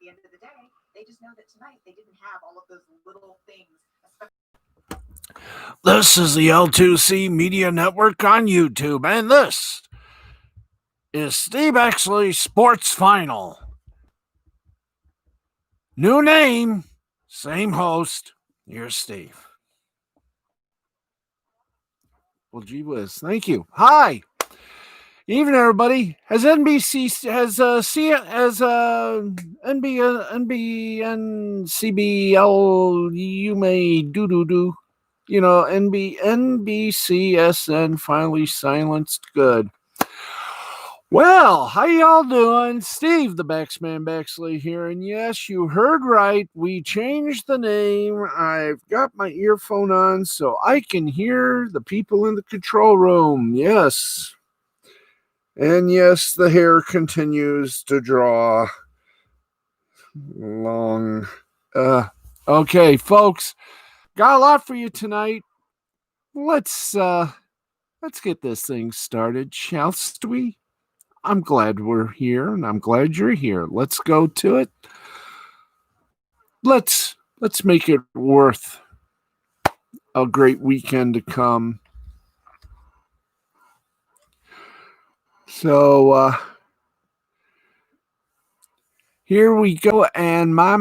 the end of the day, they just know that tonight they didn't have all of those little things. This is the L2C Media Network on YouTube, and this is the BAXLEY Sports Final. New name, same host. Here's Steve. Well, gee whiz, thank you. Hi, evening everybody. Has NBC has NBNCBL you may do. You know, NBCSN finally silenced. Good. Well, how y'all doing? Steve, the Baxman Baxley here, and yes, you heard right. We changed the name. I've got my earphone on so I can hear the people in the control room. Yes. And yes, the hair continues to draw long. Okay, folks, got a lot for you tonight. Let's get this thing started, shall we? I'm glad we're here, and I'm glad you're here. Let's go to it. Let's make it worth a great weekend to come. So here we go, and my.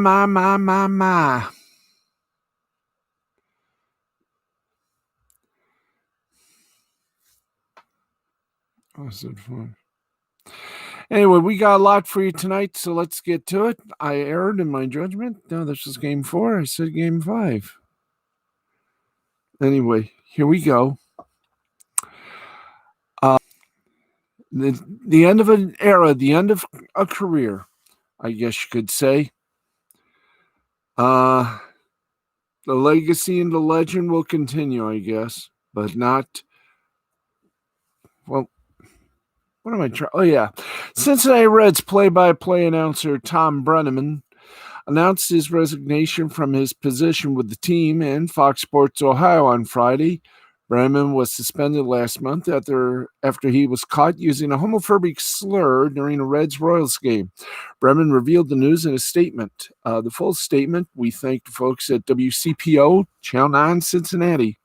Was it fun? Anyway, we got a lot for you tonight, so let's get to it. I erred in my judgment. No, this was game 4. I said game 5. Anyway, here we go. The end of an era, the end of a career, I guess you could say. The legacy and the legend will continue, I guess, but not. Well, what am I trying? Oh, yeah. Cincinnati Reds play-by-play announcer Tom Brenneman announced his resignation from his position with the team and Fox Sports Ohio on Friday. Brenneman was suspended last month after he was caught using a homophobic slur during a Reds-Royals game. Brenneman revealed the news in a statement. The full statement, we thank the folks at WCPO, Channel 9, Cincinnati.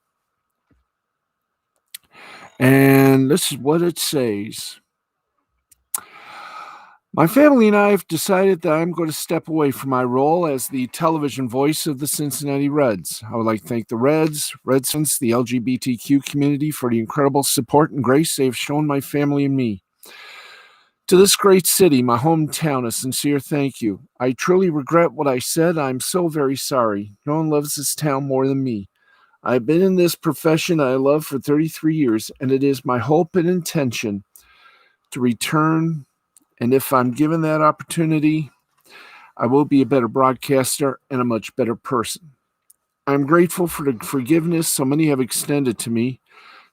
And this is what it says. My family and I have decided that I'm going to step away from my role as the television voice of the Cincinnati Reds. I would like to thank the Reds fans, the LGBTQ community for the incredible support and grace they have shown my family and me. To this great city, my hometown, a sincere thank you. I truly regret what I said. I'm so very sorry. No one loves this town more than me. I've been in this profession I love for 33 years, and it is my hope and intention to return. And if I'm given that opportunity, I will be a better broadcaster and a much better person. I'm grateful for the forgiveness so many have extended to me,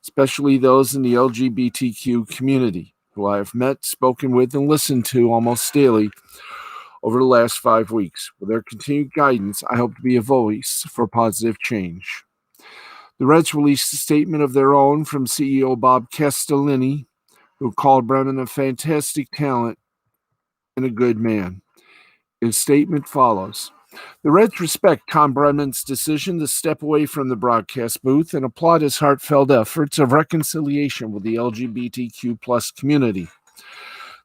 especially those in the LGBTQ community, who I have met, spoken with, and listened to almost daily over the last 5 weeks. With their continued guidance, I hope to be a voice for positive change. The Reds released a statement of their own from CEO Bob Castellini, who called Brenneman a fantastic talent and a good man. His statement follows. The Reds respect Tom Brenneman's decision to step away from the broadcast booth and applaud his heartfelt efforts of reconciliation with the LGBTQ plus community.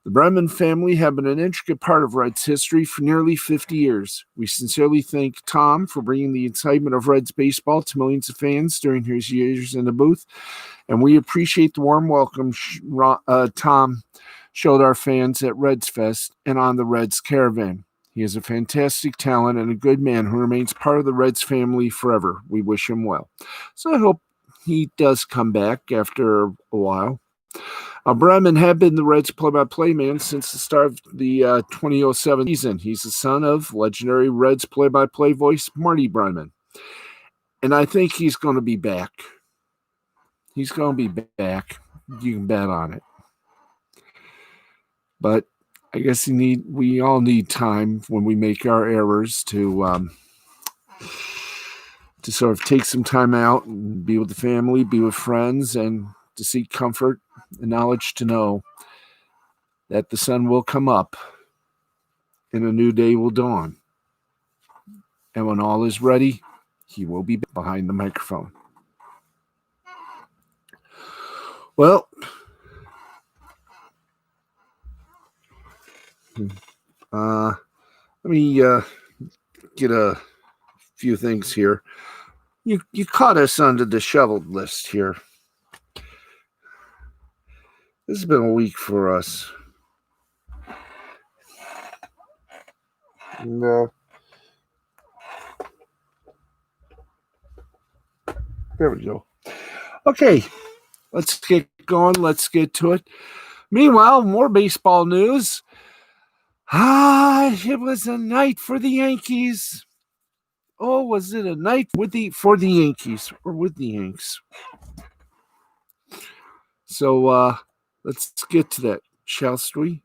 The Brenneman family have been an intricate part of Reds history for nearly 50 years. We sincerely thank Tom for bringing the excitement of Reds baseball to millions of fans during his years in the booth, and we appreciate the warm welcome Tom showed our fans at Reds Fest and on the Reds Caravan. He is a fantastic talent and a good man who remains part of the Reds family forever. We wish him well. So I hope he does come back after a while. Brenneman had been the Reds play-by-play man since the start of the 2007 season. He's the son of legendary Reds play-by-play voice Marty Brenneman. And I think he's going to be back. He's going to be back. You can bet on it. But I guess we all need time when we make our errors to sort of take some time out and be with the family, be with friends, and to seek comfort and knowledge to know that the sun will come up and a new day will dawn. And when all is ready, he will be behind the microphone. Well, let me get a few things here. You caught us on the disheveled list here. This has been a week for us. And, there we go. Okay, let's get going. Let's get to it. Meanwhile, more baseball news. It was a night for the Yankees. Oh, was it a night for the Yankees or with the Yanks? So let's get to that, shall we?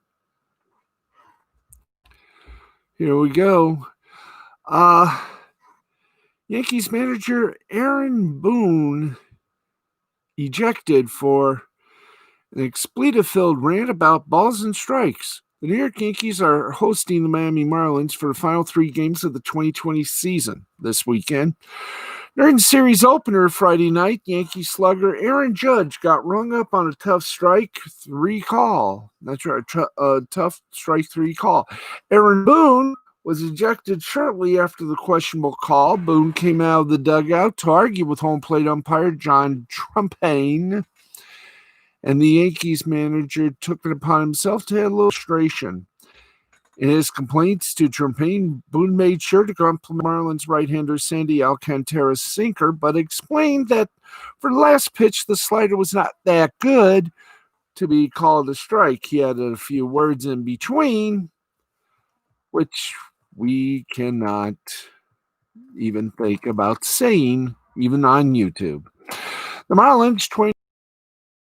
Here we go. Yankees manager Aaron Boone ejected for an expletive-filled rant about balls and strikes. The New York Yankees are hosting the Miami Marlins for the final 3 games of the 2020 season this weekend. During the series opener Friday night, Yankee slugger Aaron Judge got rung up on a tough strike 3 call. That's right, a tough strike 3 call. Aaron Boone was ejected shortly after the questionable call. Boone came out of the dugout to argue with home plate umpire John Trumpane, and the Yankees manager took it upon himself to handle illustration. In his complaints to Trumpane, Boone made sure to compliment Marlins right-hander Sandy Alcantara's sinker, but explained that for the last pitch, the slider was not that good to be called a strike. He added a few words in between, which we cannot even think about saying, even on YouTube. The Marlins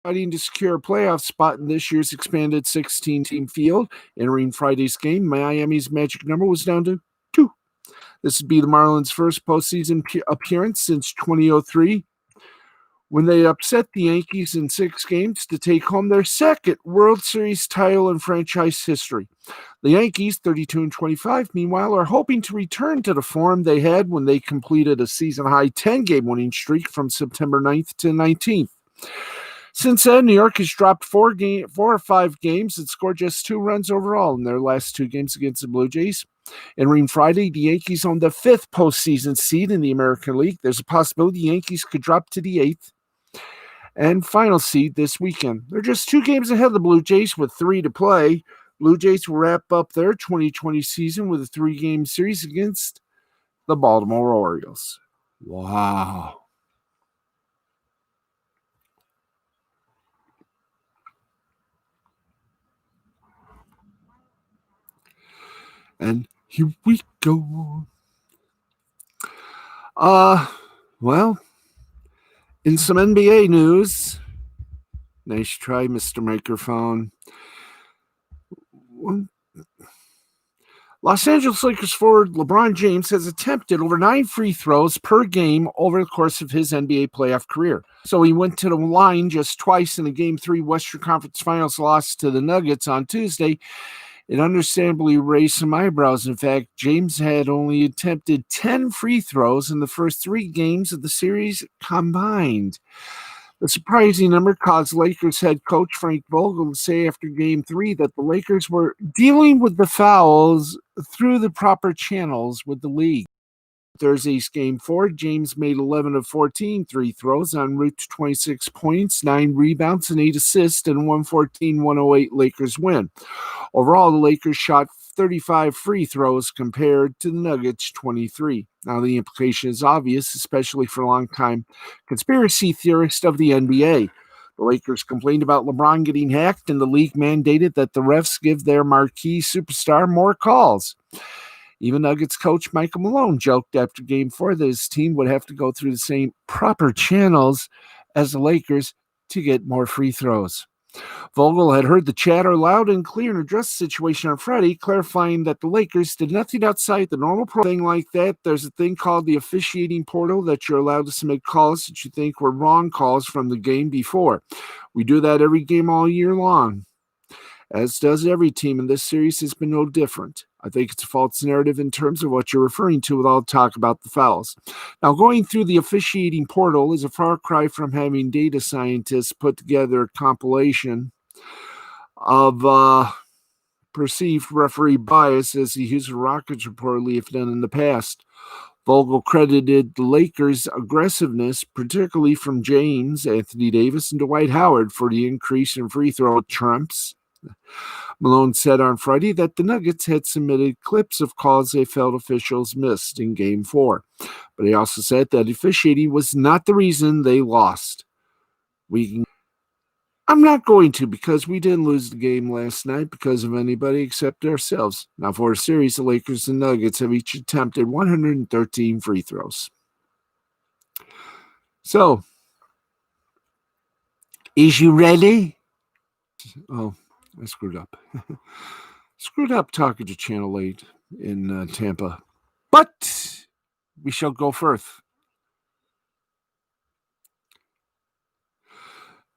fighting to secure a playoff spot in this year's expanded 16-team field. Entering Friday's game, Miami's magic number was down to 2. This would be the Marlins' first postseason appearance since 2003, when they upset the Yankees in 6 games to take home their second World Series title in franchise history. The Yankees, 32-25, meanwhile, are hoping to return to the form they had when they completed a season-high 10-game winning streak from September 9th to 19th. Since then, New York has dropped 4 or 5 games and scored just 2 runs overall in their last 2 games against the Blue Jays. Entering Friday, the Yankees own the 5th postseason seed in the American League. There's a possibility the Yankees could drop to the 8th and final seed this weekend. They're just 2 games ahead of the Blue Jays with 3 to play. Blue Jays will wrap up their 2020 season with a 3-game series against the Baltimore Orioles. Wow. And here we go. Well, in some NBA news, nice try, Mr. Microphone. Los Angeles Lakers forward LeBron James has attempted over 9 free throws per game over the course of his NBA playoff career. So he went to the line just twice in the Game 3 Western Conference Finals loss to the Nuggets on Tuesday. It understandably raised some eyebrows. In fact, James had only attempted 10 free throws in the first 3 games of the series combined. The surprising number caused Lakers head coach Frank Vogel to say after Game 3 that the Lakers were dealing with the fouls through the proper channels with the league. Thursday's Game 4, James made 11 of 14 free throws en route to 26 points, 9 rebounds, and 8 assists in a 114-108 Lakers win. Overall, the Lakers shot 35 free throws compared to the Nuggets' 23. Now, the implication is obvious, especially for longtime conspiracy theorists of the NBA. The Lakers complained about LeBron getting hacked, and the league mandated that the refs give their marquee superstar more calls. Even Nuggets coach Michael Malone joked after Game 4 that his team would have to go through the same proper channels as the Lakers to get more free throws. Vogel had heard the chatter loud and clear and addressed the situation on Friday, clarifying that the Lakers did nothing outside the normal thing like that. There's a thing called the officiating portal that you're allowed to submit calls that you think were wrong calls from the game before. We do that every game all year long, as does every team, and this series has been no different. I think it's a false narrative in terms of what you're referring to with all the talk about the fouls. Now, going through the officiating portal is a far cry from having data scientists put together a compilation of perceived referee bias as the Houston Rockets reportedly have done in the past. Vogel credited the Lakers' aggressiveness, particularly from James, Anthony Davis, and Dwight Howard, for the increase in free throw attempts. Malone said on Friday that the Nuggets had submitted clips of calls they felt officials missed in Game 4. But he also said that officiating was not the reason they lost. I'm not going to, because we didn't lose the game last night because of anybody except ourselves. Now, for a series, the Lakers and Nuggets have each attempted 113 free throws. So, is you ready? Oh, I screwed up. Screwed up talking to Channel 8 in Tampa. But we shall go first.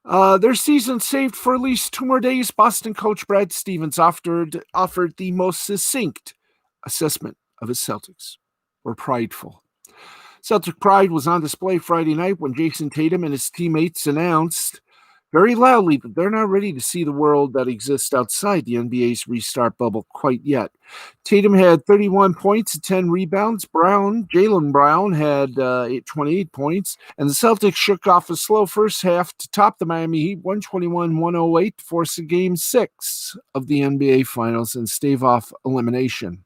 Their season saved for at least 2 more days. Boston coach Brad Stevens offered the most succinct assessment of his Celtics. We're prideful. Celtic pride was on display Friday night when Jason Tatum and his teammates announced very loudly that they're not ready to see the world that exists outside the NBA's restart bubble quite yet. Tatum had 31 points and 10 rebounds. Jaylen Brown had 28 points. And the Celtics shook off a slow first half to top the Miami Heat 121-108 to force a Game 6 of the NBA Finals and stave off elimination.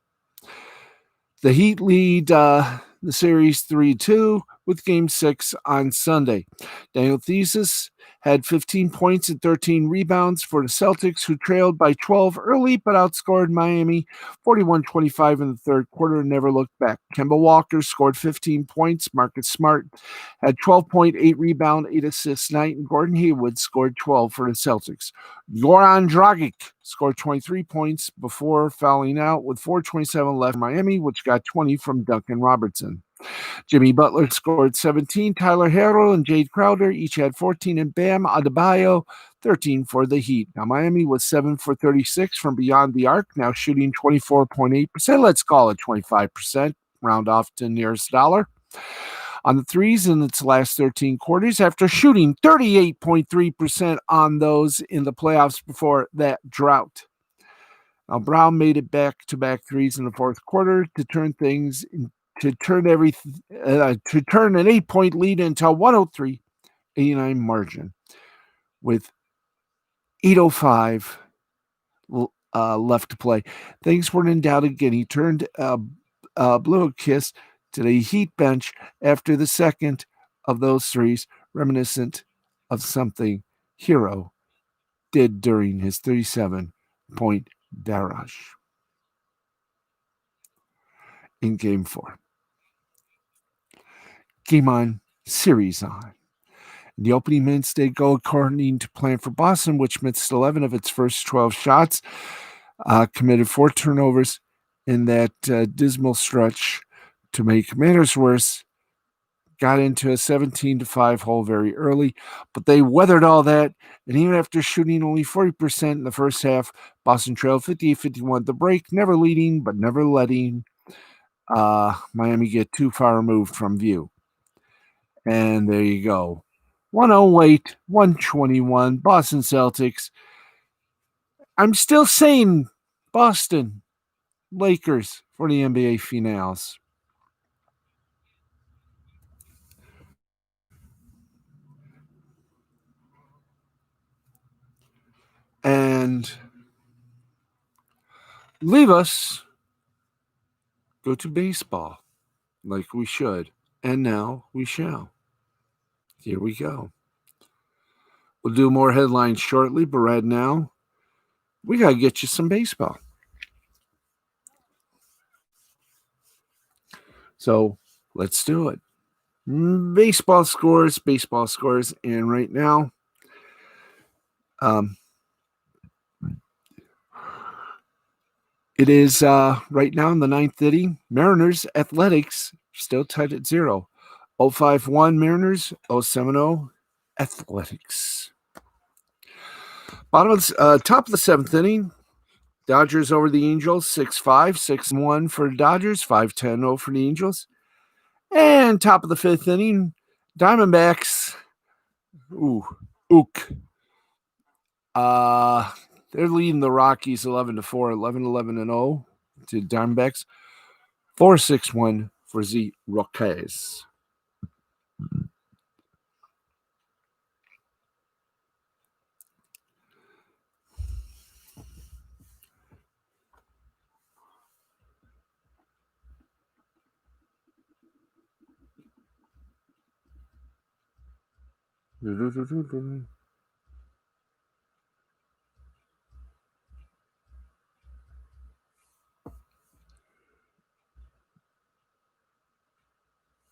The Heat lead the series 3-2 with Game 6 on Sunday. Daniel Thesis had 15 points and 13 rebounds for the Celtics, who trailed by 12 early but outscored Miami 41-25 in the third quarter and never looked back. Kemba Walker scored 15 points. Marcus Smart had 12.8 rebound, 8 assists night, and Gordon Hayward scored 12 for the Celtics. Goran Dragic scored 23 points before fouling out with 4:27 left in Miami, which got 20 from Duncan Robertson. Jimmy Butler scored 17. Tyler Herro and Jade Crowder each had 14, and Bam Adebayo 13 for the Heat. Now, Miami was 7 for 36 from beyond the arc, now shooting 24.8%. Let's call it 25%, round off to nearest dollar. On the threes in its last 13 quarters, after shooting 38.3% on those in the playoffs before that drought. Now, Brown made it back-to-back threes in the fourth quarter to turn an 8-point lead into a 103-89 margin with 8:05 left to play. Things weren't in doubt again. He turned blew a kiss to the Heat bench after the second of those threes, reminiscent of something Hero did during his 37-point barrage in Game 4. Game on, series on. The opening minutes did go according to plan for Boston, which missed 11 of its first 12 shots, committed 4 turnovers in that dismal stretch to make matters worse, got into a 17-5 hole very early, but they weathered all that, and even after shooting only 40% in the first half, Boston trailed 58-51 at the break, never leading, but never letting Miami get too far removed from view. And there you go. 108-121, Boston Celtics. I'm still saying Boston Lakers for the NBA Finals. And leave us go to baseball like we should. And now we shall. Here we go. We'll do more headlines shortly, but right now, we got to get you some baseball. So let's do it. Baseball scores. And right now, it is right now in the 9th inning. Mariners Athletics still tied at 0. 0-5-1 Mariners, 0-7-0 Athletics. Top of the 7th inning. Dodgers over the Angels, 6-5, 6-1 for the Dodgers, 5-10-0 for the Angels. And top of the fifth inning, Diamondbacks. Ook. They're leading the Rockies 11-4, 11-11-0 to Diamondbacks. 4-6-1 for the Rockies.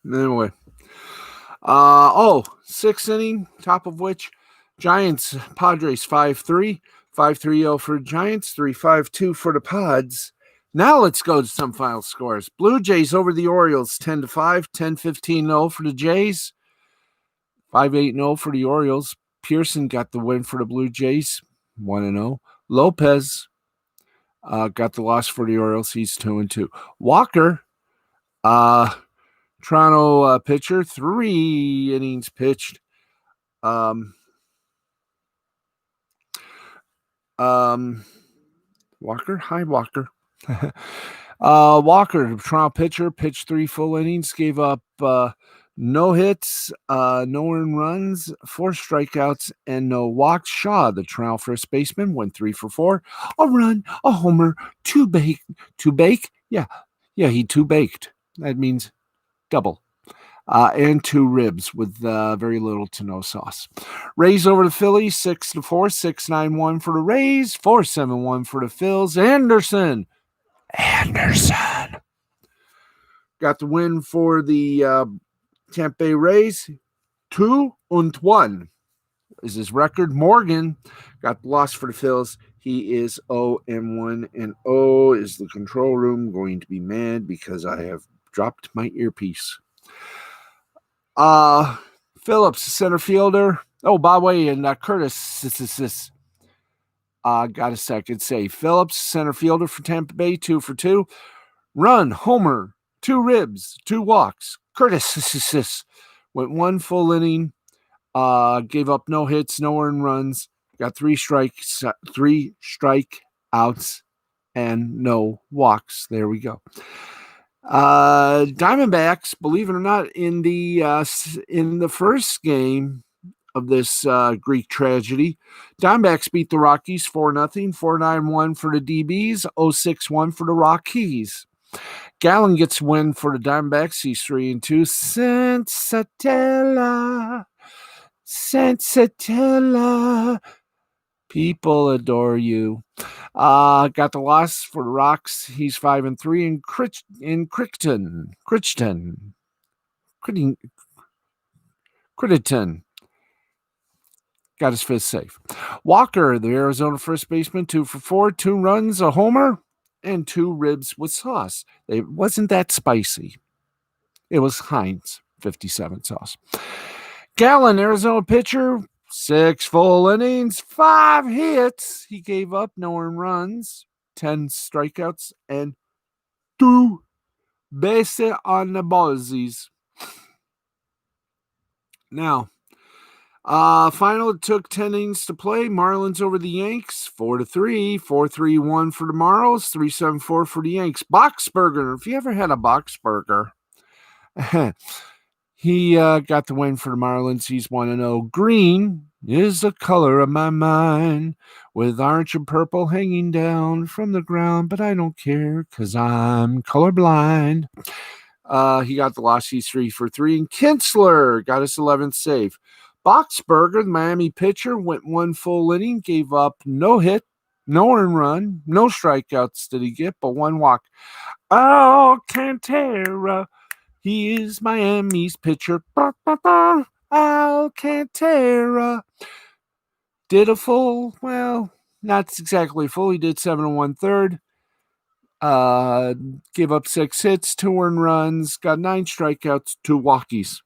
Anyway. Sixth inning, top of which Giants, Padres 5-3, 5-3-0 for Giants, 3-5-2 for the Pods. Now let's go to some final scores. Blue Jays over the Orioles, 10-5, 10-15-0 for the Jays, 5-8-0 for the Orioles. Pearson got the win for the Blue Jays, 1-0. Lopez got the loss for the Orioles. He's 2-2. Walker, Toronto pitcher, 3 innings pitched. Walker, hi Walker. Walker, the Toronto pitcher, pitched 3 full innings, gave up no hits, no earned runs, 4 strikeouts, and no walks. Shaw, the Toronto first baseman, went 3 for 4, a run, a homer, 2 bake. Yeah, he 2 baked. That means double. And 2 ribs with very little to no sauce. Rays over the Phillies, 6-4, 6-9-1 for the Rays, 4-7-1 for the Phils. Anderson got the win for the Tampa Bay Rays. 2-1 is his record. Morgan got the loss for the Phils. He is 0-1, and is the control room going to be mad because I have dropped my earpiece. Phillips, center fielder. Oh, by the way, and Curtis got a second save. Phillips, center fielder for Tampa Bay, 2 for 2. Run, homer, 2 ribs, 2 walks. Curtis went 1 full inning. Gave up no hits, no earned runs. Got 3 strikeouts, and no walks. There we go. Diamondbacks, believe it or not, in the first game of this Greek tragedy, Diamondbacks beat the Rockies 4-0, 4-9-1 for the DBs, 0-6-1 for the Rockies. Gallen gets a win for the Diamondbacks. He's 3-2. Sensatella. People adore you. Got the loss for the Rocks. He's 5-3 in Crichton. Got his 5th save. Walker, the Arizona first baseman, 2 for 4, 2 runs, a homer, and 2 ribs with sauce. It wasn't that spicy. It was Heinz 57 sauce. Gallen, Arizona pitcher, 6 full innings, 5 hits. He gave up no earned runs, 10 strikeouts, and 2 bases on the balls. Now, final, it took 10 innings to play. Marlins over the Yanks, 4-3, 4-3-1 for the Marlins, 3-7-4 for the Yanks. Boxberger, if you ever had a Boxberger, he got the win for the Marlins. He's 1-0. Green is the color of my mind, with orange and purple hanging down from the ground, but I don't care because I'm colorblind. He got the loss. He's 3 for 3. And Kinsler got his 11th save. Boxberger, the Miami pitcher, went 1 full inning, gave up no hit, no earned run, no strikeouts did he get, but 1 walk. Alcantara, he is Miami's pitcher. Alcantara did a full, well, not exactly full. He did 7 1/3. Gave up 6 hits, 2 earned runs, got 9 strikeouts, 2 walkies.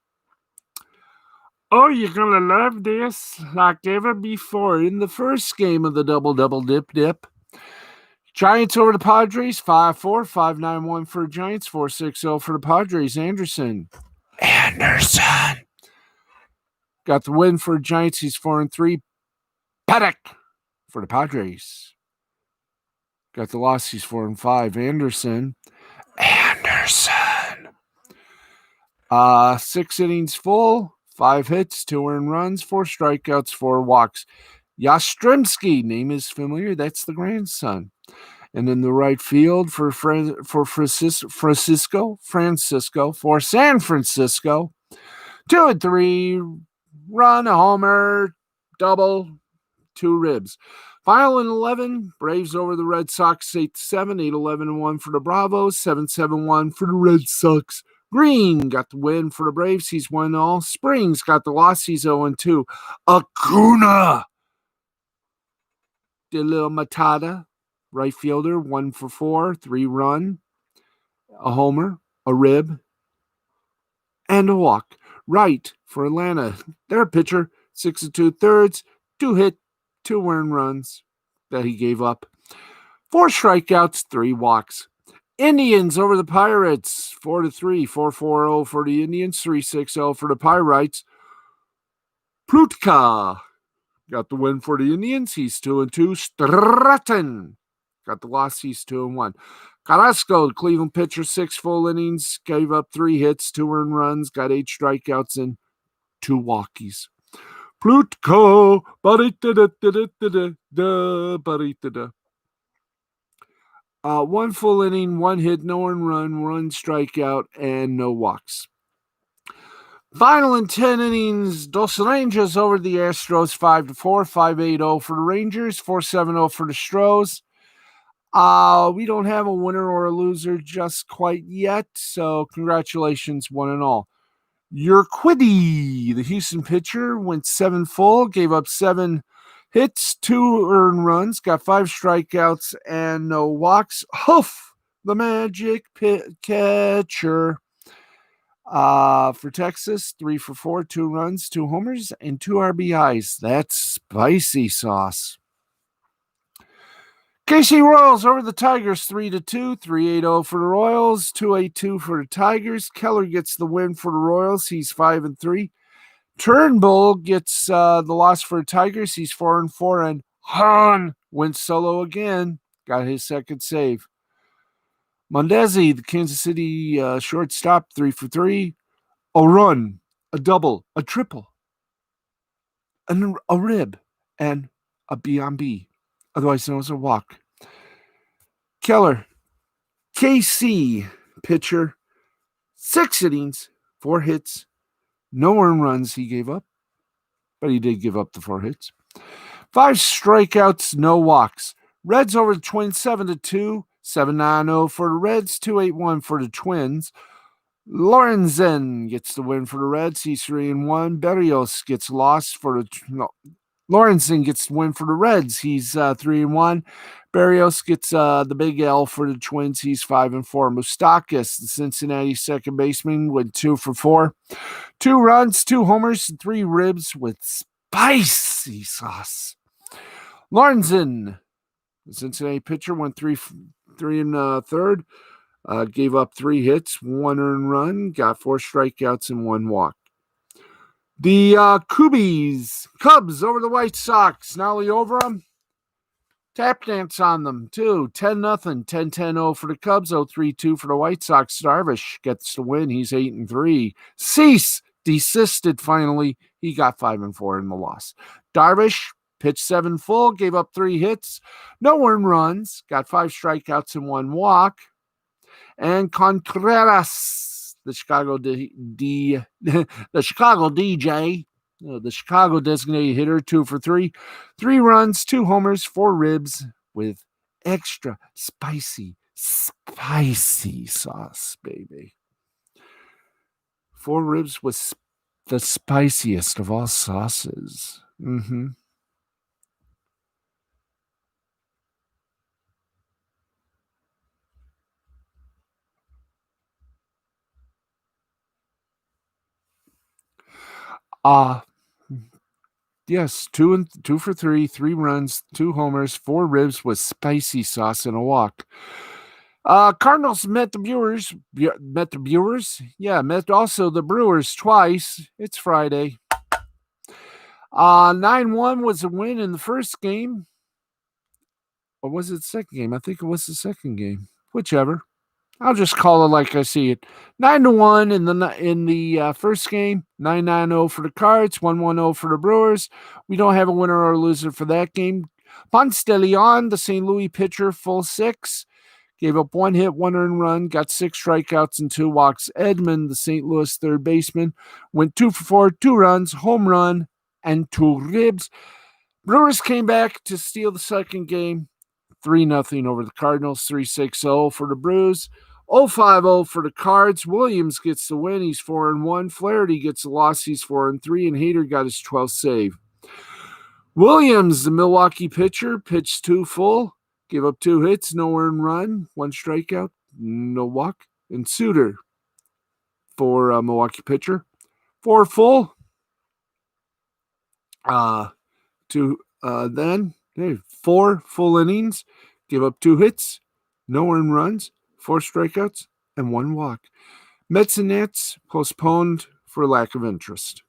Oh, you're going to love this like ever before. In the first game of the double dip, Giants over the Padres, 5-4, 5-9-1 for the Giants, 4-6-0 for the Padres. Anderson. Got the win for the Giants. He's 4-3. Paddock for the Padres. Got the loss. He's 4-5. Anderson. 6 innings full, 5 hits, 2 earned runs, 4 strikeouts, 4 walks. Yastrzemski, name is familiar. That's the grandson. And in the right field for San Francisco, 2-3, run, a homer, double, 2 ribs. Final in 11, Braves over the Red Sox, 8-7, 8-11-1 for the Bravos, 7-7-1 for the Red Sox. Green got the win for the Braves. He's won all. Springs got the loss. He's 0-2. Acuna de la Matada, right fielder, 1 for 4, 3 run, a homer, a rib, and a walk. Right for Atlanta. Their pitcher, 6 2/3, 2 hit, 2 earned runs that he gave up. 4 strikeouts, 3 walks. Indians over the Pirates, 4-3, 4-4-0 for the Indians, 3-6-0 for the Pirates. Plutka got the win for the Indians. He's 2-2. Stratton got the loss. He's 2-1. Carrasco, the Cleveland pitcher, 6 full innings, gave up 3 hits, 2 earned runs, got 8 strikeouts and 2 walkies. Plutka, 1 full inning, 1 hit, no earned run, 1 strikeout, and no walks. Final in 10 innings, Dos Rangers over the Astros, 5-4, 5-8-0 for the Rangers, 4-7-0 for the Stros. We don't have a winner or a loser just quite yet, so congratulations, one and all. Urquidy, the Houston pitcher, went 7 full, gave up 7 hits, 2 earned runs, got 5 strikeouts, and no walks. Hoof, the magic catcher. For Texas, 3 for 4, 2 runs, 2 homers, and 2 RBIs. That's spicy sauce. KC Royals over the Tigers, 3-2, 3-8-0 for the Royals, 2-8-2 for the Tigers. Keller gets the win for the Royals. He's 5-3. Turnbull gets the loss for the Tigers. He's 4-4, and Hahn went solo again. Got his second save. Mondesi, the Kansas City shortstop, 3 for 3. A run, a double, a triple, and a rib, and a B-on-B, otherwise known as a walk. Keller, KC pitcher, 6 innings, 4 hits, no earned runs he gave up, but he did give up the 4 hits. 5 strikeouts, no walks. Reds over the Twins, 7-2, 7-9-0 for the Reds, 2-8-1 for the Twins. Lorenzen gets the win for the Reds. He's 3-1. Berrios gets lost for the Lorenzen gets the win for the Reds. He's 3-1. Berrios gets the big L for the Twins. He's 5-4. Moustakas, the Cincinnati second baseman, went 2 for 4. 2 runs, 2 homers, 3 ribs with spicy sauce. Lorenzen, the Cincinnati pitcher, went 3 1/3. Gave up 3 hits, 1 earned run, got 4 strikeouts and 1 walk. The Cubs over the White Sox. Nolly over them. Tap dance on them, too. 10-0, 10-10-0 for the Cubs, 0-3-2 for the White Sox. Darvish gets the win. He's 8-3. Cease desisted finally. He got 5-4 in the loss. Darvish pitched 7 full, gave up 3 hits, no earned runs, got 5 strikeouts and 1 walk. And Contreras, the Chicago DJ, the Chicago designated hitter, 2 for 3. 3 runs, 2 homers, 4 ribs with extra spicy sauce, baby. 4 ribs with the spiciest of all sauces. Yes, 2 for 3, 3 runs, 2 homers, 4 ribs with spicy sauce and a walk. Cardinals met the Brewers. Met the Brewers? Yeah, met also the Brewers twice. It's Friday. 9-1 was a win in the first game. Or was it the second game? I think it was the second game. Whichever. I'll just call it like I see it. 9-1 in the first game. 9-9-0 for the Cards. 1-1-0 for the Brewers. We don't have a winner or a loser for that game. Ponce de Leon, the St. Louis pitcher, full 6. Gave up 1 hit, 1 earned run, got 6 strikeouts and 2 walks. Edmund, the St. Louis third baseman, went 2 for 4, 2 runs, home run, and 2 ribs. Brewers came back to steal the second game, 3-0 over the Cardinals, 3-6-0 for the Brews, 0-5-0 for the Cards. Williams gets the win, he's 4-1. Flaherty gets the loss, he's 4-3, and Hader got his 12th save. Williams, the Milwaukee pitcher, pitched 2 full. Gave up 2 hits, no earned run, 1 strikeout, no walk. And Suter for Milwaukee pitcher, 4 full. Then 4 full innings, gave up 2 hits, no earned runs, 4 strikeouts, and 1 walk. Mets and Nats postponed for lack of interest.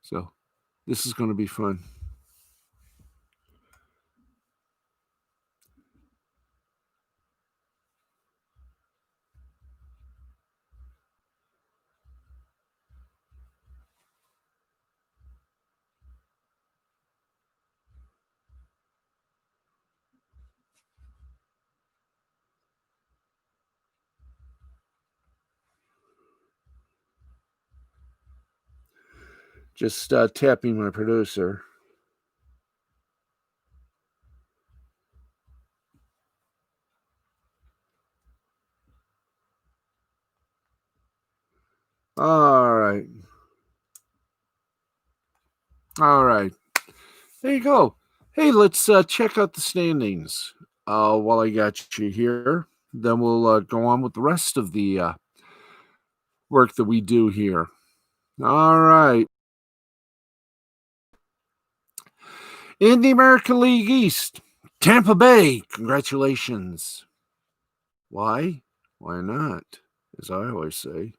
So this is going to be fun. Just tapping my producer. All right. There you go. Hey, let's check out the standings while I got you here. Then we'll go on with the rest of the work that we do here. All right. In the American League East, Tampa Bay, congratulations. Why? Why not? As I always say.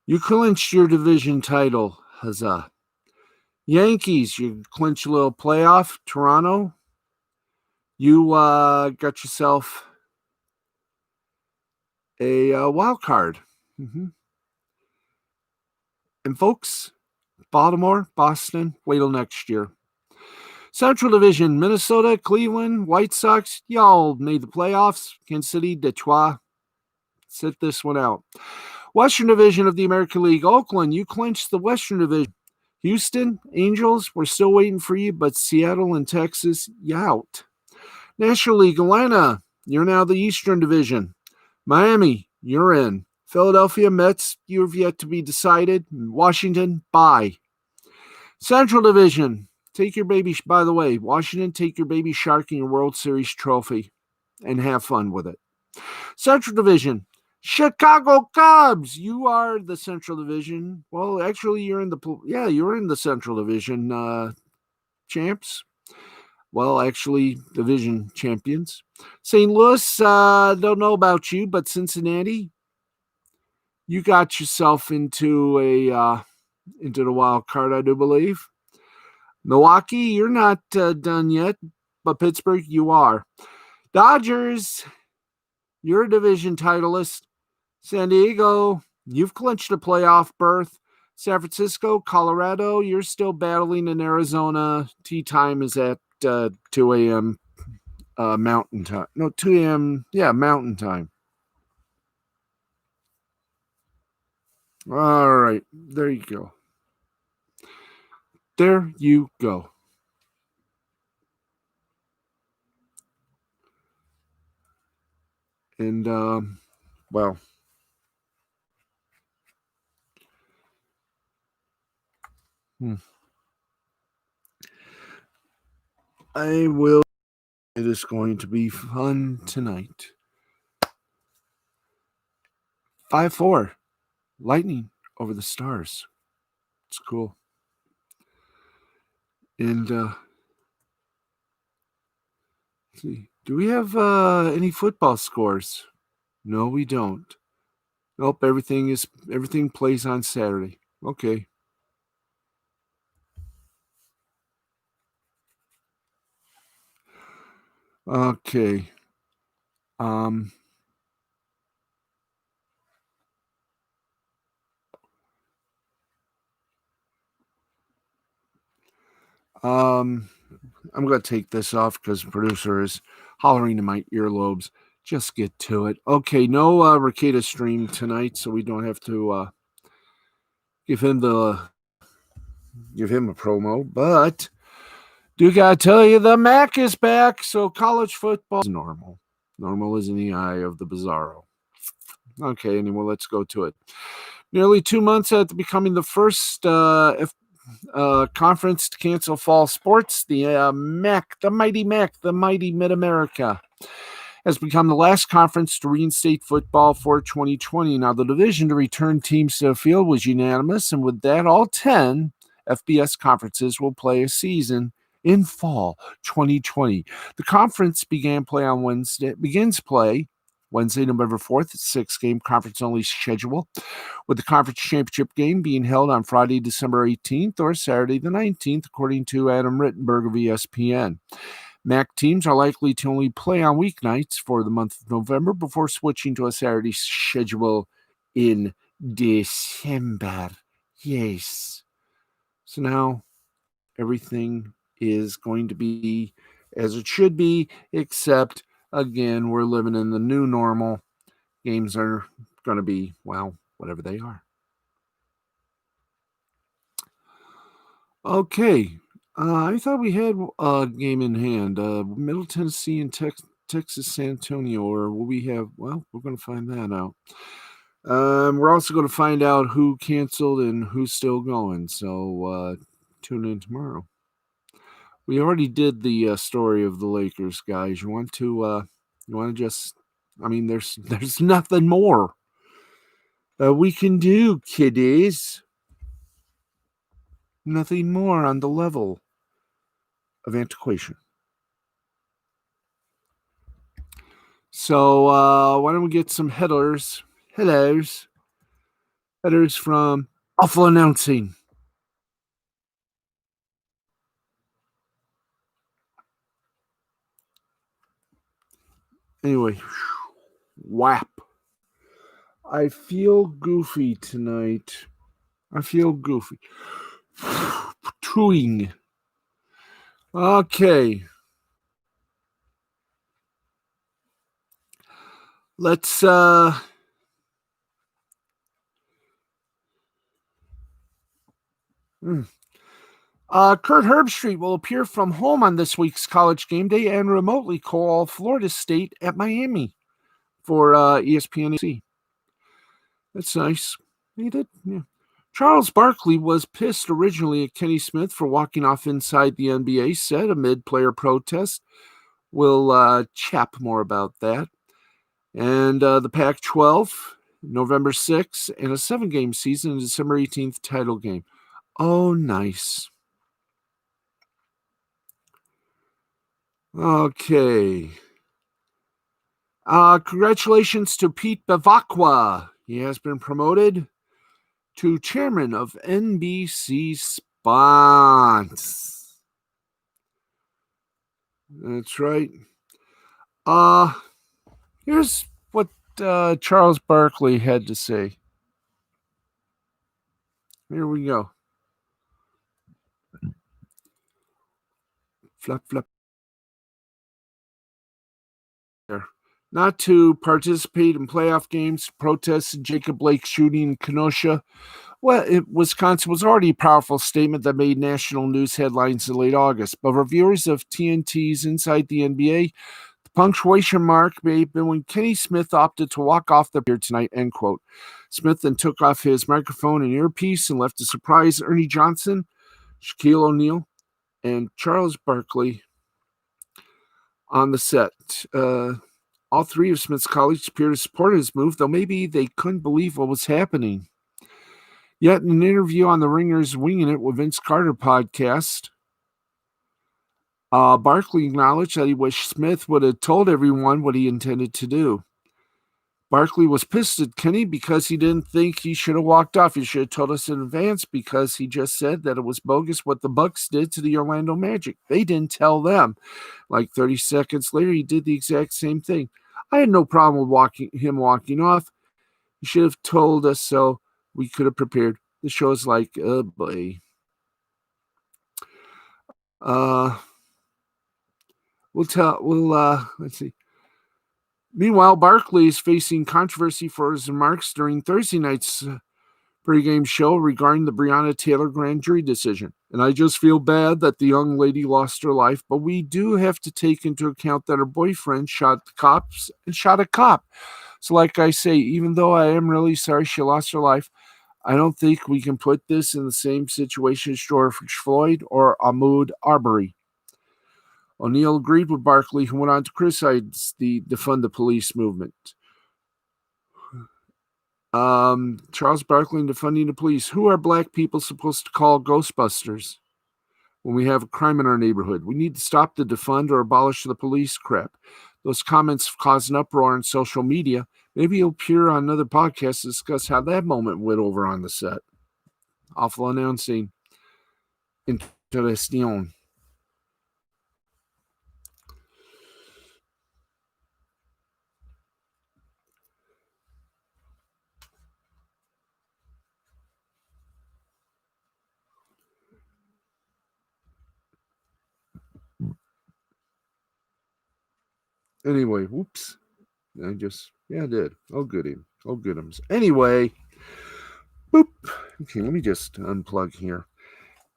You clinched your division title. Huzzah. Yankees, you clinched a little playoff. Toronto, you got yourself a wild card. Mm-hmm. And folks, Baltimore, Boston, wait till next year. Central Division, Minnesota, Cleveland, White Sox, y'all made the playoffs. Kansas City, Detroit, sit this one out. Western Division of the American League, Oakland, you clinched the Western Division. Houston, Angels, we're still waiting for you, but Seattle and Texas, you out. National League, Atlanta, you're now the Eastern Division. Miami, you're in. Philadelphia, Mets, you have yet to be decided. Washington, bye. Central Division, take your baby, by the way, Washington, take your baby shark in your World Series trophy and have fun with it. Central Division, Chicago Cubs, you are the Central Division. Well, actually, you're in the Central Division champs. Well, actually, division champions. St. Louis, don't know about you, but Cincinnati, you got yourself into the wild card, I do believe. Milwaukee, you're not done yet, but Pittsburgh, you are. Dodgers, you're a division titleist. San Diego, you've clinched a playoff berth. San Francisco, Colorado, you're still battling in Arizona. Tea time is at 2 a.m. Mountain time. No, 2 a.m. Yeah, Mountain time. All right, there you go. There you go. And, well, I will. It is going to be fun tonight. 5-4. lightning over the stars. It's cool. And let's see, do we have any football scores? No, we don't. Nope, everything plays on Saturday. Okay. Okay. Um I'm gonna take this off because the producer is hollering in my earlobes. Just get to it. Okay, no Ricada stream tonight, so we don't have to give him a promo, but do gotta tell you the Mac is back, so college football is normal. Normal is in the eye of the bizarro. Okay, anyway, let's go to it. Nearly 2 months after becoming the first conference to cancel fall sports, the MAC, the mighty MAC, the mighty Mid-America, has become the last conference to reinstate football for 2020. Now, the division to return teams to the field was unanimous, and with that, all 10 FBS conferences will play a season in fall 2020. The conference begins play Wednesday, November 4th, 6-game conference-only schedule, with the conference championship game being held on Friday, December 18th or Saturday the 19th, according to Adam Rittenberg of ESPN. MAC teams are likely to only play on weeknights for the month of November before switching to a Saturday schedule in December. Yes. So now everything is going to be as it should be, except, again, we're living in the new normal. Games are going to be, well, whatever they are. Okay. I thought we had a game in hand. Middle Tennessee and Texas San Antonio, or will we have? Well, we're going to find that out. We're also going to find out who canceled and who's still going. So tune in tomorrow. We already did the story of the Lakers, guys. You want to just? I mean, there's nothing more we can do, kiddies. Nothing more on the level of antiquation. So why don't we get some headers from Awful Announcing. Anyway, whap. I feel goofy tonight. I feel goofy. Chewing. Okay. Let's Kurt Herbstreit will appear from home on this week's College Game Day and remotely call Florida State at Miami for ESPN. That's nice. He did, yeah. Charles Barkley was pissed originally at Kenny Smith for walking off inside the NBA set amid player protest. We'll chat more about that. And the Pac-12, November 6th, and a 7-game season, December 18th title game. Oh, nice. Okay. Congratulations to Pete Bevacqua. He has been promoted to chairman of NBC Sports. That's right. Here's what Charles Barkley had to say. Here we go. Flap, flap. There. Not to participate in playoff games, protests Jacob Blake shooting in Kenosha. Well, Wisconsin was already a powerful statement that made national news headlines in late August. But reviewers of TNT's Inside the NBA, the punctuation mark may have been when Kenny Smith opted to walk off the field tonight, end quote. Smith then took off his microphone and earpiece and left to surprise Ernie Johnson, Shaquille O'Neal, and Charles Barkley on the set. All three of Smith's colleagues appeared to support his move, though maybe they couldn't believe what was happening. Yet in an interview on the Ringer's Winging It with Vince Carter podcast, Barkley acknowledged that he wished Smith would have told everyone what he intended to do. Barkley was pissed at Kenny because he didn't think he should have walked off. He should have told us in advance because he just said that it was bogus what the Bucks did to the Orlando Magic. They didn't tell them. Like 30 seconds later, he did the exact same thing. I had no problem with him walking off. He should have told us so we could have prepared. The show's like, oh boy. Let's see. Meanwhile, Barkley is facing controversy for his remarks during Thursday night's pregame show regarding the Breonna Taylor grand jury decision. And I just feel bad that the young lady lost her life, but we do have to take into account that her boyfriend shot the cops and shot a cop. So like I say, even though I am really sorry she lost her life, I don't think we can put this in the same situation as George Floyd or Ahmaud Arbery. O'Neill agreed with Barkley, who went on to criticize the defund the police movement. Charles Barkley and defunding the police. Who are black people supposed to call Ghostbusters when we have a crime in our neighborhood? We need to stop the defund or abolish the police crap. Those comments have caused an uproar on social media. Maybe you'll appear on another podcast to discuss how that moment went over on the set. Awful announcing. Interesting. Anyway, whoops. I did. Oh, goody. Oh, goodums. Anyway, boop. Okay, let me just unplug here.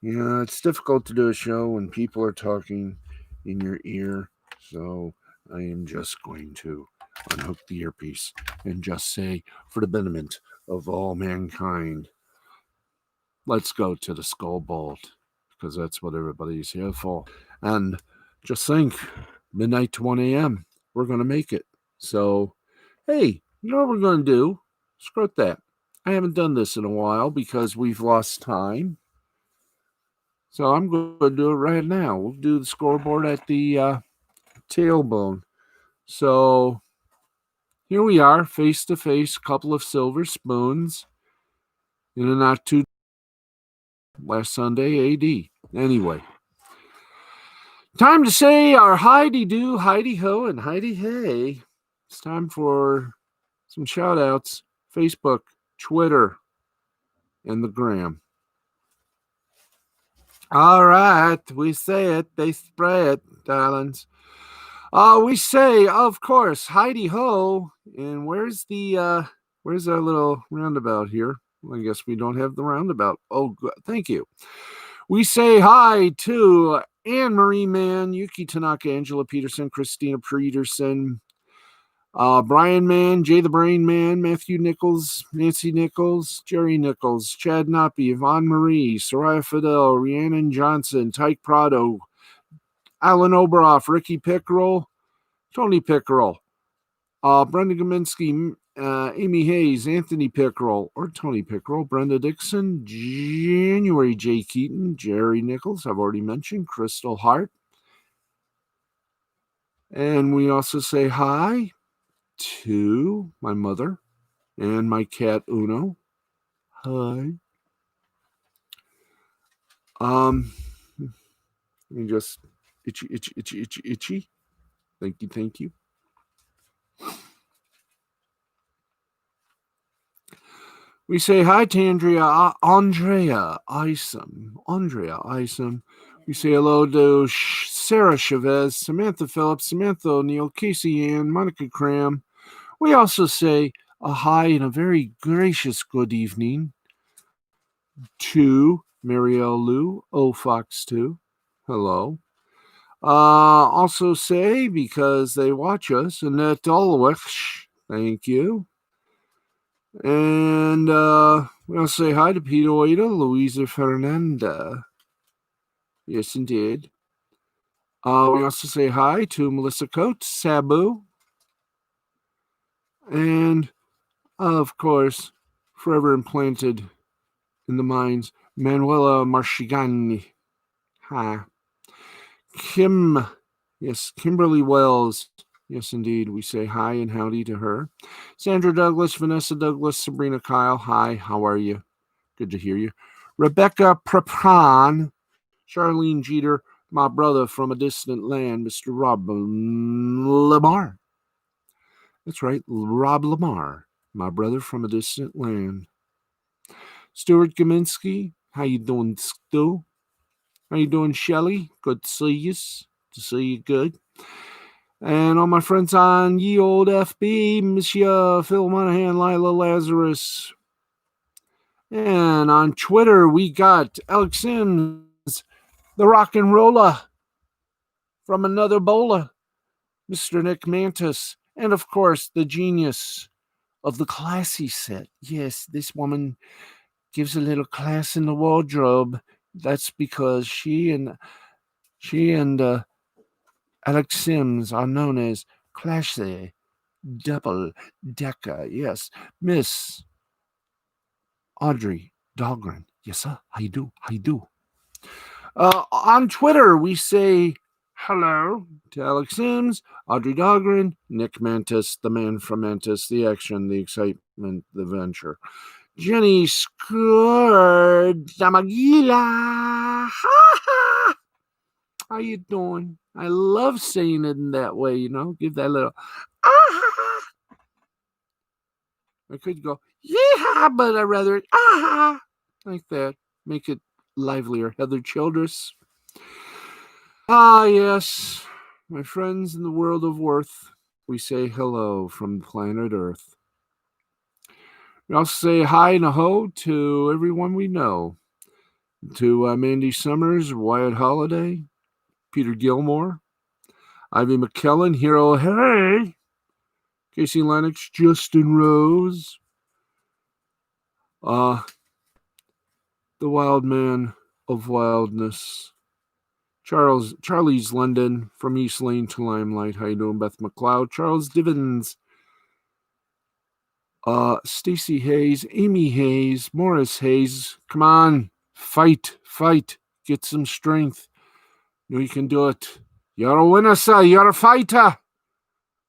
Yeah, it's difficult to do a show when people are talking in your ear. So I am just going to unhook the earpiece and just say, for the betterment of all mankind, let's go to the Skull Bolt, because that's what everybody's here for. And just think, midnight to 1 a.m., we're going to make it. So, hey, you know what we're going to do? Screw that. I haven't done this in a while because we've lost time. So I'm going to do it right now. We'll do the scoreboard at the tailbone. So here we are, face to face, couple of silver spoons in a not too last Sunday AD. Anyway, time to say our Heidi do, Heidi ho, and Heidi hey. It's time for some shout outs. Facebook, Twitter, and the gram. All right, we say it, they spray it, darlings. We say, of course, Heidi ho, and where's our little roundabout here? Well, I guess we don't have the roundabout. Oh, good. Thank you. We say hi to Anne Marie Mann, Yuki Tanaka, Angela Peterson, Christina Peterson, Brian Mann, Jay the Brain Man, Matthew Nichols, Nancy Nichols, Jerry Nichols, Chad Noppy, Yvonne Marie, Soraya Fidel, Rhiannon Johnson, Tyke Prado, Alan Oberoff, Ricky Pickerel, Tony Pickerel, Brenda Gaminsky, Amy Hayes, Anthony Pickerel, or Tony Pickerel, Brenda Dixon, January J. Keaton, Jerry Nichols, I've already mentioned, Crystal Hart. And we also say hi to my mother and my cat Uno. Hi. Let me just itchy. Thank you. We say hi to Andrea Isom. We say hello to Sarah Chavez, Samantha Phillips, Samantha O'Neill, Casey Ann, Monica Cram. We also say a hi and a very gracious good evening to Marielle Lou, Fox2. Hello. Also say, because they watch us, Annette Ulrich. Thank you. And we also say hi to Peter Oida, Louisa Fernanda. Yes, indeed. We also say hi to Melissa Coates, Sabu. And, of course, forever implanted in the mines. Manuela Marchigani. Hi. Kimberly Wells. Yes, indeed. We say hi and howdy to her. Sandra Douglas, Vanessa Douglas, Sabrina Kyle. Hi, how are you? Good to hear you. Rebecca Prepran, Charlene Jeter, my brother from a distant land, Mr. Rob Lamar. That's right, Rob Lamar, my brother from a distant land. Stuart Gaminsky, how you doing, Stu? How you doing, Shelly? Good to see you. To see you good. And all my friends on ye old FB, Monsieur Phil Monahan, Lila Lazarus. And on Twitter, we got Alex Sims, the rock and roller from another bowler, Mr. Nick Mantis, and of course, the genius of the classy set. Yes, this woman gives a little class in the wardrobe. That's because she and Alex Sims are known as classy double decker. Yes, Miss Audrey Dahlgren. Yes, sir. How you do? How you do? On Twitter, we say hello to Alex Sims, Audrey Dahlgren, Nick Mantis, the man from Mantis, the action, the excitement, the venture. Jenny Skurdamagila. How you doing? I love saying it in that way, Give that little I could go, yeehaw, but I'd rather like that. Make it livelier. Heather Childress. Ah, yes. My friends in the world of worth, we say hello from planet Earth. We also say hi and a ho to everyone we know. To Mandy Summers, Wyatt Holliday, Peter Gilmore, Ivy McKellen, Hero Hey, Casey Lennox, Justin Rose, the wild man of wildness, Charlie's London, from East Lane to Limelight. How you doing, Beth McLeod? Charles Divins, Stacey Hayes, Amy Hayes, Morris Hayes. Come on, fight, get some strength. You can do it. You're a winner, sir. You're a fighter.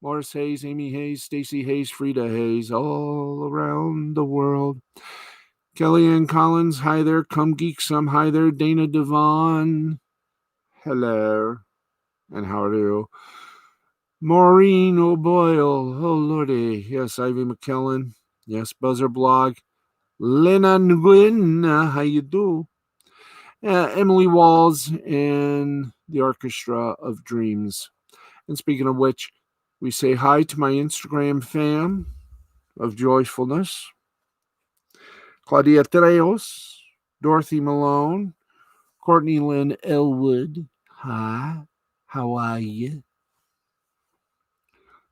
Morris Hayes, Amy Hayes, Stacey Hayes, Frida Hayes, all around the world. Kellyanne Collins, hi there. Come Geek Some, hi there. Dana Devon, hello. And how are you? Maureen O'Boyle, oh lordy. Yes, Ivy McKellen. Yes, Buzzer Blog. Lena Nguyen, how you do? Emily Walls and the Orchestra of Dreams. And speaking of which, we say hi to my Instagram fam of joyfulness. Claudia Treos, Dorothy Malone, Courtney Lynn Elwood. Hi, how are you?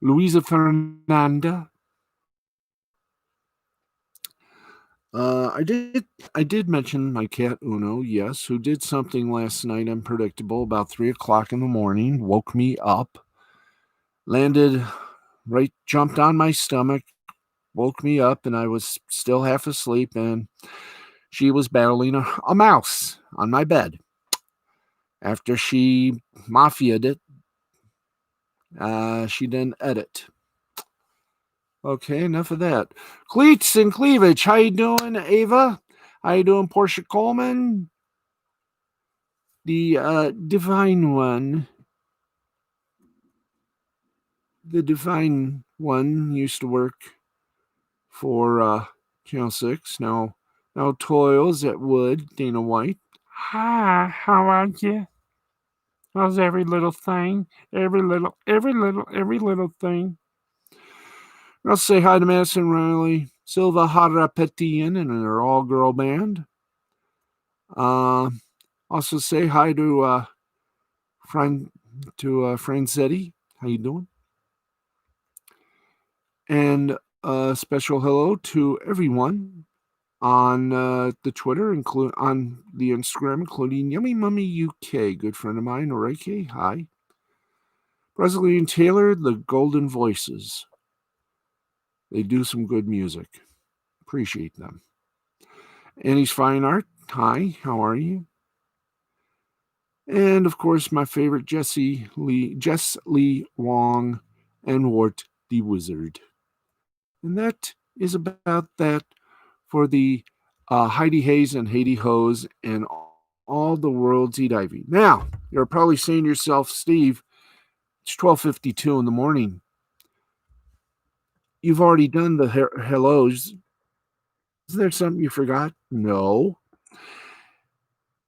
Louisa Fernanda. I did mention my cat Uno, yes, who did something last night unpredictable about 3 o'clock in the morning, woke me up, jumped on my stomach, woke me up, and I was still half asleep, and she was battling a mouse on my bed. After she mafia'd it, she didn't edit. Okay, enough of that. Cleats and Cleavage, how you doing, Ava? How you doing, Portia Coleman? The divine one. The divine one used to work for Channel 6. Now toils at Wood, Dana White. Hi, how are you? How's every little thing? Every little thing. I'll say hi to Madison Riley, Silva Harapetian, and her all-girl band. Also say hi to Franzetti. How you doing? And a special hello to everyone on the Twitter, on the Instagram, including Yummy Mummy UK, good friend of mine, Oreke. Hi. Presley and Taylor, the Golden Voices. They do some good music. Appreciate them. Annie's Fine Art. Hi, how are you? And of course, my favorite Jess Lee Wong, and Wart the Wizard. And that is about that for the Heidi Hayes and Haiti Hose and all the world's diving. Now, you're probably saying to yourself, Steve, it's 12:52 in the morning. You've already done the hellos. Is there something you forgot? No.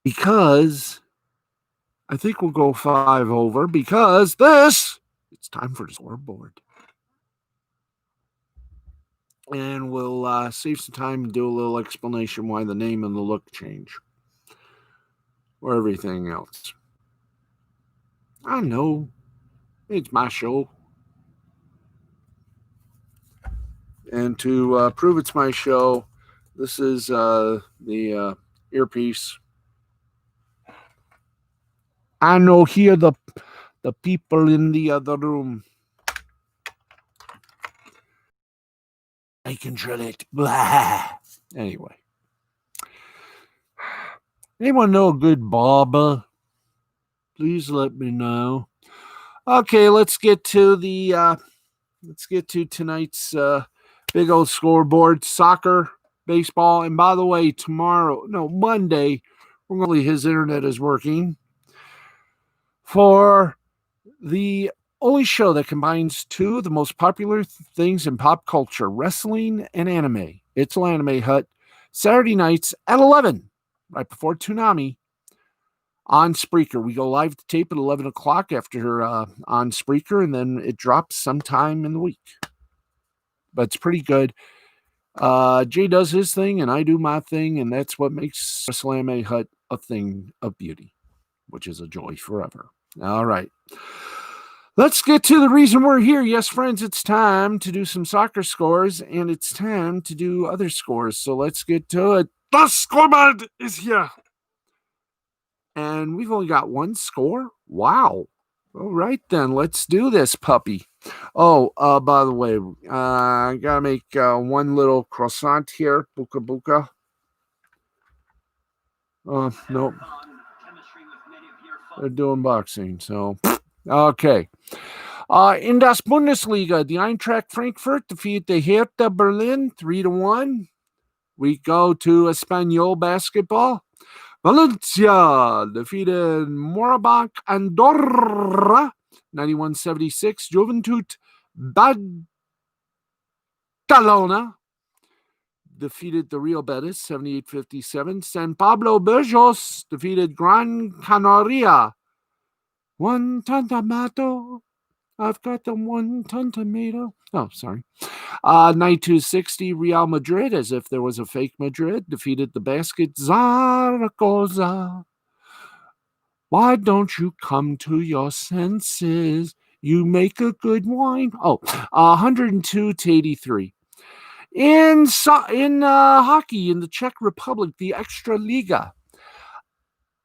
Because I think we'll go 5 over because it's time for the scoreboard. And we'll save some time and do a little explanation why the name and the look change. Or everything else. I know. It's my show. And to prove it's my show, this is the earpiece. I know hear the people in the other room. I control it. Blah. Anyway. Anyone know a good barber? Please let me know. Okay, let's get to tonight's big old scoreboard. Soccer, baseball, and by the way, Monday, his internet is working for the only show that combines two of the most popular things in pop culture, wrestling and anime. It's Anime Hut, Saturday nights at 11, right before Toonami, on Spreaker. We go live to tape at 11 o'clock after on Spreaker, and then it drops sometime in the week. But it's pretty good. Jay does his thing, and I do my thing, and that's what makes Anime Hut a thing of beauty, which is a joy forever. All right. Let's get to the reason we're here. Yes, friends, it's time to do some soccer scores, and it's time to do other scores. So let's get to it. The scoreboard is here. And we've only got one score? Wow. All right, then. Let's do this, puppy. Oh, by the way, I got to make one little croissant here. Buka buka. Nope. They're doing boxing, so... Okay. In das Bundesliga, the Eintracht Frankfurt defeated the Hertha Berlin 3-1. We go to Espanyol basketball. Valencia defeated Morabanc Andorra 91-76. Juventud Badalona defeated the Real Betis 78-57. San Pablo Burgos defeated Gran Canaria 1-ton tomato. I've got the 1-ton tomato. Oh, sorry. 92-60. Real Madrid, as if there was a fake Madrid, defeated the Basket Zaragoza. Why don't you come to your senses? You make a good wine. 102-83. In hockey, in the Czech Republic, the Extra Liga,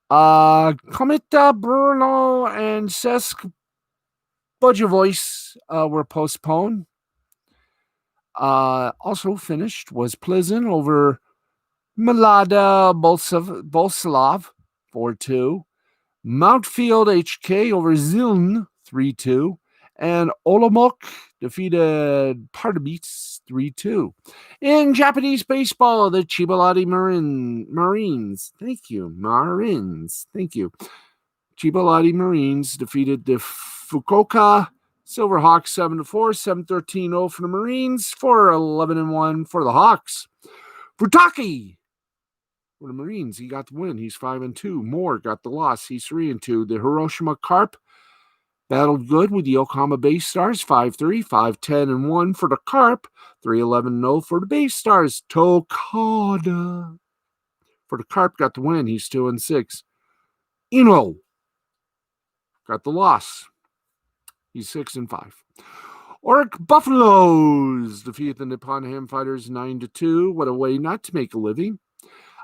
Kometa Brno and Cesc Budgevoice were postponed. Also finished was Plzeň over Mlada Boleslav 4-2. Mountfield HK over Ziln 3-2. And Olomouc defeated Pardubice 3-2. In Japanese baseball, the Chibalati Marines. Thank you. Marines. Thank you. Chibalati Marines defeated the Fukuoka Silverhawks 7-4, 7-13-0 for the Marines, 4-11-1 for the Hawks. Futaki for the Marines, he got the win. He's 5-2. Moore got the loss. He's 3-2. The Hiroshima Carp battled good with the Yokohama Bay Stars, 5-3, 5-10-1 for the Carp, 3-11-0 for the Bay Stars. Tokada for the Carp got the win. He's 2-6. Ino got the loss. He's 6-5. Oric Buffaloes defeated the Nippon Ham Fighters 9-2. What a way not to make a living.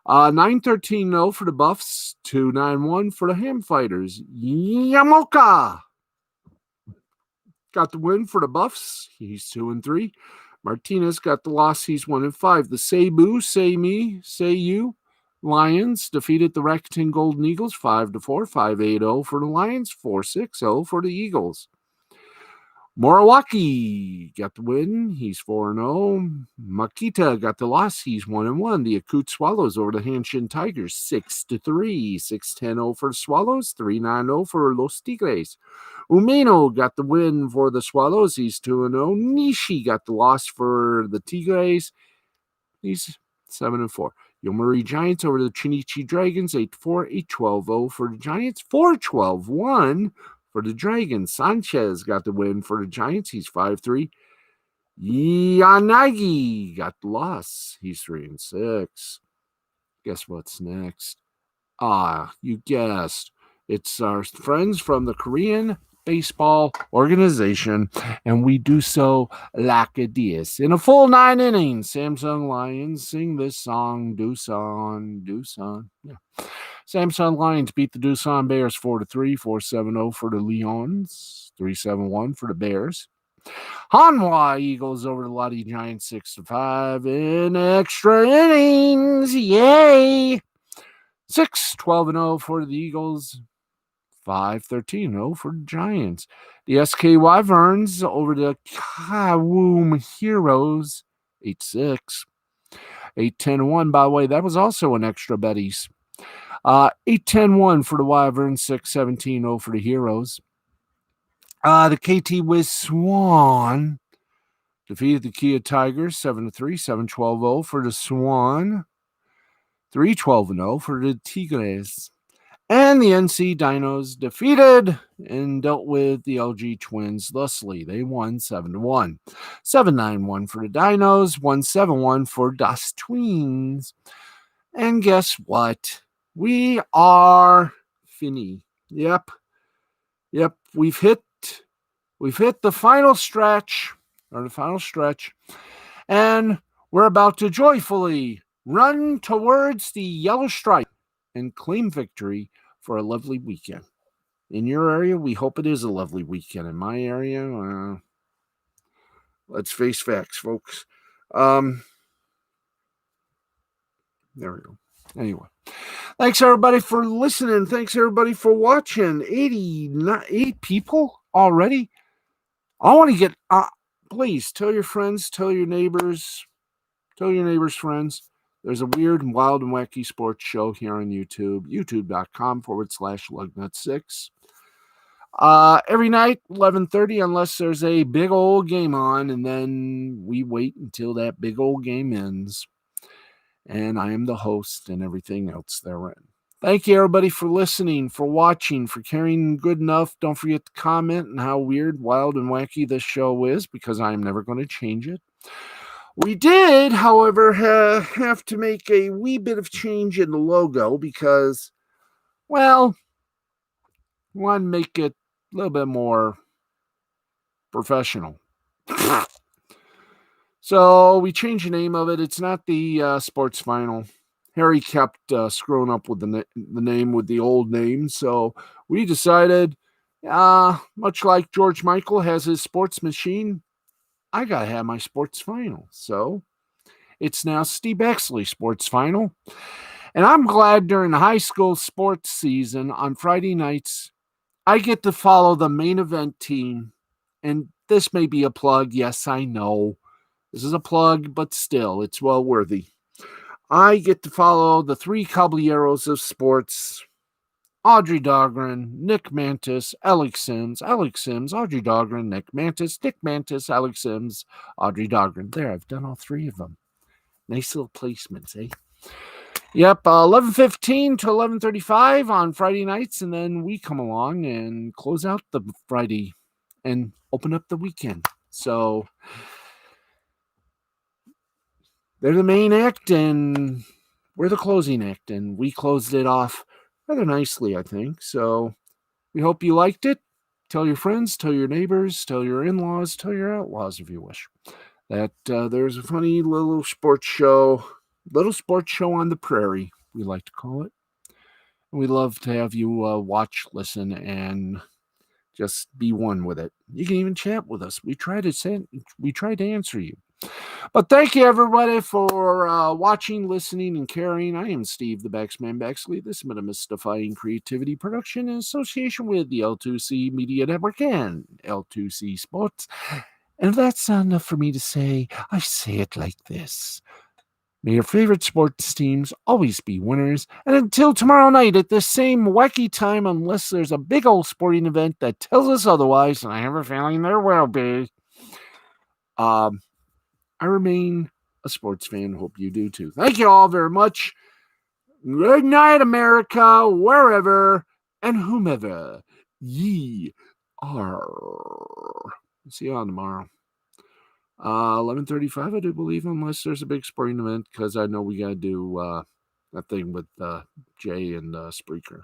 9-13-0 for the Buffs. 2-9-1 for the Ham Fighters. Yamoka got the win for the Buffs. He's 2-3. Martinez got the loss. He's 1-5. The Say Boo, Say Me, Say You Lions defeated the Rakuten Golden Eagles 5-4, 5-8-0 for the Lions, 4-6-0 for the Eagles. Morawaki got the win. He's 4-0. Makita got the loss. He's 1-1. The Akut Swallows over the Hanshin Tigers 6-3. 6-10-0 for the Swallows. 3-9-0 for Los Tigres. Umeno got the win for the Swallows. He's 2-0. Nishi got the loss for the Tigres. He's 7-4. Yomiuri Giants over the Chinichi Dragons 8-4. 8-12-0 for the Giants. 4-12-1 for the Dragons. Sanchez got the win for the Giants. He's 5-3. Yanagi got the loss. He's 3-6. Guess what's next? You guessed. It's our friends from the Korean Baseball Organization, and we do so like a this. In a full 9 innings, Samsung Lions sing this song, Doosan, Doosan. Yeah. Samsung Lions beat the Doosan Bears 4-3, 4-7-0 for the Leons, 3-7-1 for the Bears. Hanwha Eagles over the Lottie Giants 6-5 in extra innings. Yay! 6-12-0 for the Eagles. 5-13-0 for the Giants. The SK Wyverns over the Kawoom Heroes 8-6. 8-10-1, by the way, that was also an extra betties. 8-10-1 for the Wyverns, 6-17-0 for the Heroes. The KT Wiz Swan defeated the Kia Tigers 7-3, 7-12-0 for the Swan. 3-12-0 for the Tigres. And the NC Dinos defeated and dealt with the LG Twins thusly. They won 7-1. 7-9-1 for the Dinos, 1-7-1 for Das Twins. And guess what? We are finny. Yep. We've hit the final stretch, and we're about to joyfully run towards the yellow stripe and claim victory for a lovely weekend. In your area, we hope it is a lovely weekend. In my area, let's face facts, folks. There we go. Anyway, thanks everybody for listening. Thanks everybody for watching. 88 people already. I want to get, please tell your friends, tell your neighbors' friends. There's a weird and wild and wacky sports show here on YouTube, youtube.com/Lugnut6. Every night, 11:30, unless there's a big old game on, and then we wait until that big old game ends. And I am the host and everything else therein. Thank you, everybody, for listening, for watching, for caring good enough. Don't forget to comment on how weird, wild, and wacky this show is, because I am never going to change it. We did, however, have to make a wee bit of change in the logo because, well, we want to make it a little bit more professional. So we changed the name of it. It's not the Sports Final. Harry kept screwing up with the name with the old name, so we decided, much like George Michael has his sports machine, I got to have my Sports Final. So it's now Steve BAXLEY Sports Final. And I'm glad during the high school sports season on Friday nights, I get to follow the main event team. And this may be a plug. Yes, I know. This is a plug, but still, it's well worthy. I get to follow the three caballeros of sports: Audrey Dahlgren, Nick Mantis, Alex Sims, Audrey Dahlgren, Nick Mantis, Alex Sims, Audrey Dahlgren. There, I've done all three of them. Nice little placements, eh? Yep, 11:15 to 11:35 on Friday nights, and then we come along and close out the Friday and open up the weekend. So they're the main act, and we're the closing act, and we closed it off rather nicely, I think. So we hope you liked it. Tell your friends, tell your neighbors, tell your in-laws, tell your outlaws if you wish. That there's a funny little sports show on the prairie, we like to call it. And we love to have you watch, listen, and just be one with it. You can even chat with us. We try to answer you. But thank you, everybody, for watching, listening, and caring. I am Steve, the Baxman Baxley. This has been a Mystifying Creativity production in association with the L2C Media Network and L2C Sports. And if that's not enough for me to say, I say it like this. May your favorite sports teams always be winners. And until tomorrow night at this same wacky time, unless there's a big old sporting event that tells us otherwise, and I have a feeling there will be, I remain a sports fan. Hope you do too. Thank you all very much. Good night, America, wherever and whomever ye are. See you on tomorrow. 11:35, I do believe, unless there's a big sporting event, because I know we got to do that thing with Jay and Spreaker.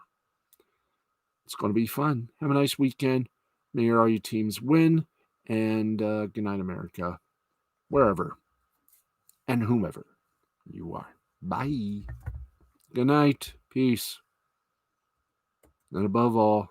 It's going to be fun. Have a nice weekend. May all your teams win. And good night, America, wherever and whomever you are. Bye. Good night. Peace. And above all,